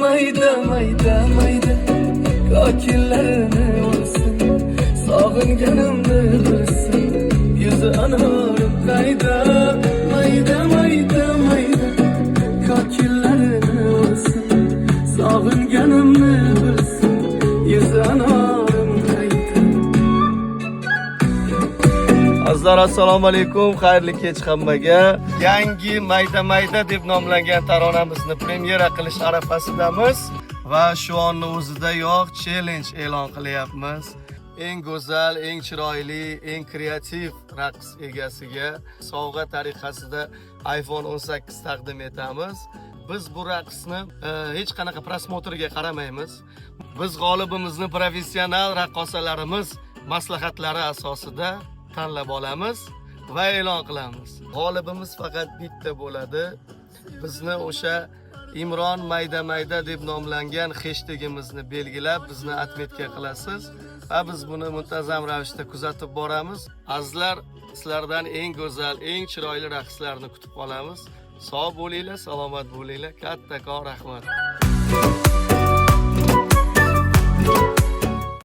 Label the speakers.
Speaker 1: mayda mayda mayda kokillarini olsin, sog'inganimni bilsin, yuzi anorim qayda. Mayda mayda mayda kokillarini olsin, sog'inganimni bilsin, yuzi anorim qayda. Azizlar, assalomu alaykum, xayrli kech hammaga. Yangi mayda mayda deb nomlangan taronamizni premyera qilish arafasidamiz va shu onni o'zidayoq challenge e'lon qilyapmiz. Eng go'zal, eng chiroyli, eng kreativ raqs egasiga sovg'a tariqasida iPhone 18 taqdim etamiz. Biz bu raqsni hech qanaqa prosmotriga qaramaymiz. Biz g'olibimizni professional raqqosalarimiz maslahatlari asosida tanlab olamiz va e'lon qilamiz. G'olibimiz faqat bitta bo'ladi. Bizni o'sha Imron mayda mayda deb nomlangan hashtagimizni belgilab bizni atmetga qilasiz va biz buni muntazam ravishda kuzatib boramiz. Azizlar, sizlardan eng go'zal, eng chiroyli raqslarni kutib qolamiz. Sog' bo'linglar, salomat bo'linglar. Kattakon rahmat.